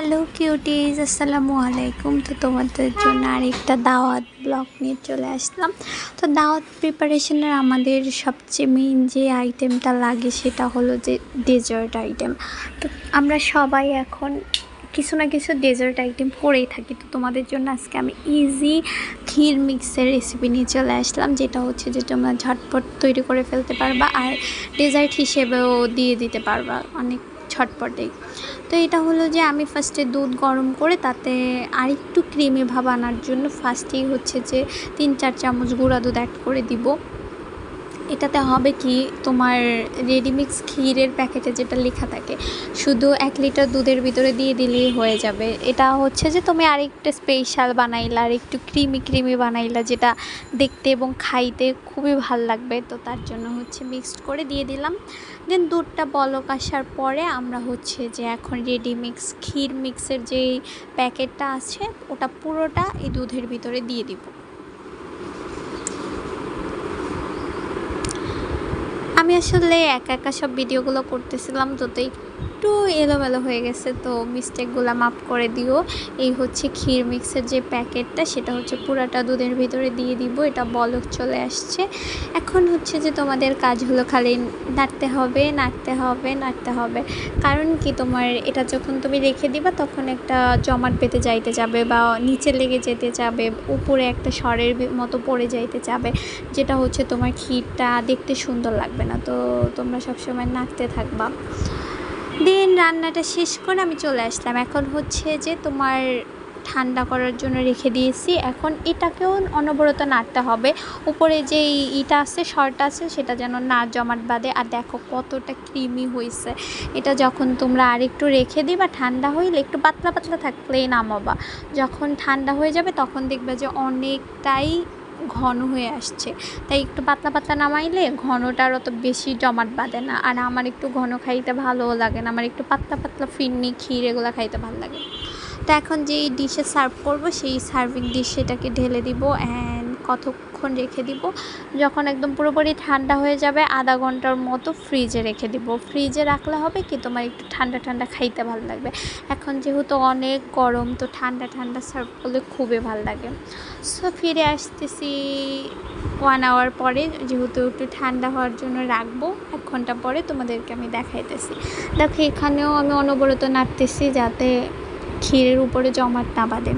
Hello কিউটিজ, আসসালামু আলাইকুম। তো তোমাদের জন্য আরেকটা দাওয়াত ব্লগ নিয়ে চলে আসলাম। তো দাওয়াত প্রিপারেশনের আমাদের সবচেয়ে মেইন যে আইটেমটা লাগে সেটা হলো যে ডেজার্ট আইটেম। তো আমরা সবাই এখন কিছু না কিছু ডেজার্ট আইটেম করেই থাকি। তো তোমাদের জন্য আজকে আমি ইজি ক্ষীর মিক্সের রেসিপি নিয়ে চলে আসলাম, যেটা হচ্ছে যে তোমরা ঝটপট তৈরি করে ফেলতে পারবা আর ডেজার্ট হিসেবেও দিয়ে দিতে পারবা অনেক ঝটপটেই। তো এটা হলো যে আমি ফার্স্টে দুধ গরম করে তাতে আরেকটু ক্রিমি ভাব আনার জন্য ফার্স্টেই হচ্ছে যে 3-4 চামচ গুঁড়া দুধ অ্যাড করে দিব। এটাতে হবে কি, তোমার রেডিমিক্স ক্ষীরের প্যাকেটে যেটা লেখা থাকে শুধু 1 লিটার দুধের ভিতরে দিয়ে দিলেই হয়ে যাবে। এটা হচ্ছে যে তুমি আরেকটা স্পেশাল বানাইলা, আর একটু ক্রিমি বানাইলা, যেটা দেখতে এবং খাইতে খুবই ভাল লাগবে। তো তার জন্য হচ্ছে মিক্সড করে দিয়ে দিলাম। দেন দুধটা বলক আসার পরে আমরা হচ্ছে যে এখন রেডিমিক্স ক্ষীর মিক্সের যেই প্যাকেটটা আছে ওটা পুরোটা এই দুধের ভিতরে দিয়ে দিব। আমি আসলে একা সব ভিডিওগুলো করতেছিলাম, তো একটু এলোমেলো হয়ে গেছে, তো মিস্টেকগুলো মাফ করে দিও। এই হচ্ছে ক্ষীর মিক্সের যে প্যাকেটটা সেটা হচ্ছে পুরাটা দুধের ভিতরে দিয়ে দিব। এটা বলক চলে আসছে। এখন হচ্ছে যে তোমাদের কাজ হলো খালি নাড়তে হবে। কারণ কি, তোমার এটা যখন তুমি রেখে দিবা তখন একটা জমাট বেঁধে যাইতে যাবে বা নিচে লেগে যেতে যাবে, উপরে একটা সরের মতো পড়ে যাইতে যাবে, যেটা হচ্ছে তোমার ক্ষীরটা দেখতে সুন্দর লাগবে না। তো তোমরা সবসময় নাড়তে থাকবা। দেন রান্নাটা শেষ করে আমি চলে আসলাম। এখন হচ্ছে যে তোমার ঠান্ডা করার জন্য রেখে দিয়েছি। এখন এটাকেও অনবরত নাড়তে হবে, উপরে যে ইটা আছে, সরটা আছে, সেটা যেন না জমাট বাঁধে। আর দেখো কতটা ক্রিমি হয়েছে। এটা যখন তোমরা আরেকটু রেখে দিবা, ঠান্ডা হইলে একটু পাতলা থাকলেই নামাবা। যখন ঠান্ডা হয়ে যাবে তখন দেখবে যে অনেকটাই ঘন হয়ে আসছে। তাই একটু পাতলা নামাইলে ঘনটার অত বেশি জমাট বাঁধে না। আর আমার একটু ঘন খাইতে ভালোও লাগে না, আমার একটু পাতলা ফিরনি ক্ষীর এগুলো খাইতে ভালো লাগে। তো এখন যেই ডিশে সার্ভ করব সেই সার্ভিং ডিশ সেটাকে ঢেলে দিব অ্যান্ড কতক্ষণ রেখে দিব, যখন একদম পুরোপুরি ঠান্ডা হয়ে যাবে আধা ঘন্টার মতো ফ্রিজে রেখে দিব। ফ্রিজে রাখলে হবে কি, তোমার একটু ঠান্ডা খাইতে ভালো লাগবে। এখন যেহেতু অনেক গরম, তো ঠান্ডা সার্ভ করলে খুবই ভালো লাগে। সো ফিরে আসতেছি 1 আওয়ার পরে, যেহেতু একটু ঠান্ডা হওয়ার জন্য রাখবো। 1 ঘন্টা পরে তোমাদেরকে আমি দেখাইতেছি। দেখো এখানেও আমি অনবরত নাড়তেছি যাতে ক্ষীরের উপরে জমাট না বাঁধে।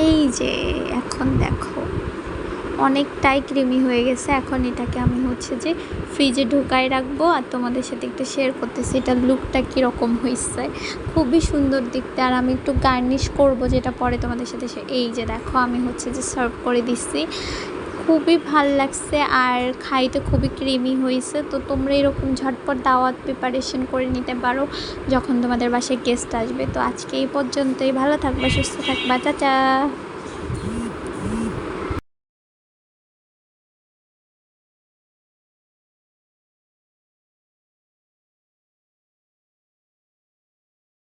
এই যে এখন দেখো অনেকটাই ক্রিমি হয়ে গেছে। এখন এটাকে আমি হচ্ছে যে ফ্রিজে ঢুকাই রাখবো আর তোমাদের সাথে একটু শেয়ার করতেছি এটার লুকটা কীরকম হয়েছে। খুবই সুন্দর দেখতে। আর আমি একটু গার্নিশ করব, যেটা পরে তোমাদের সাথে এই যে দেখো আমি হচ্ছে যে সার্ভ করে দিচ্ছি। খুবই ভাল লাগছে আর খাইতে খুবই ক্রিমি হয়েছে। তো তোমরা এরকম ঝটপট দাওয়াত প্রিপারেশন করে নিতে পারো যখন তোমাদের বাসায় গেস্ট আসবে। তো আজকে এই পর্যন্তই। ভালো থাকবা, সুস্থ থাকবা, চাচা।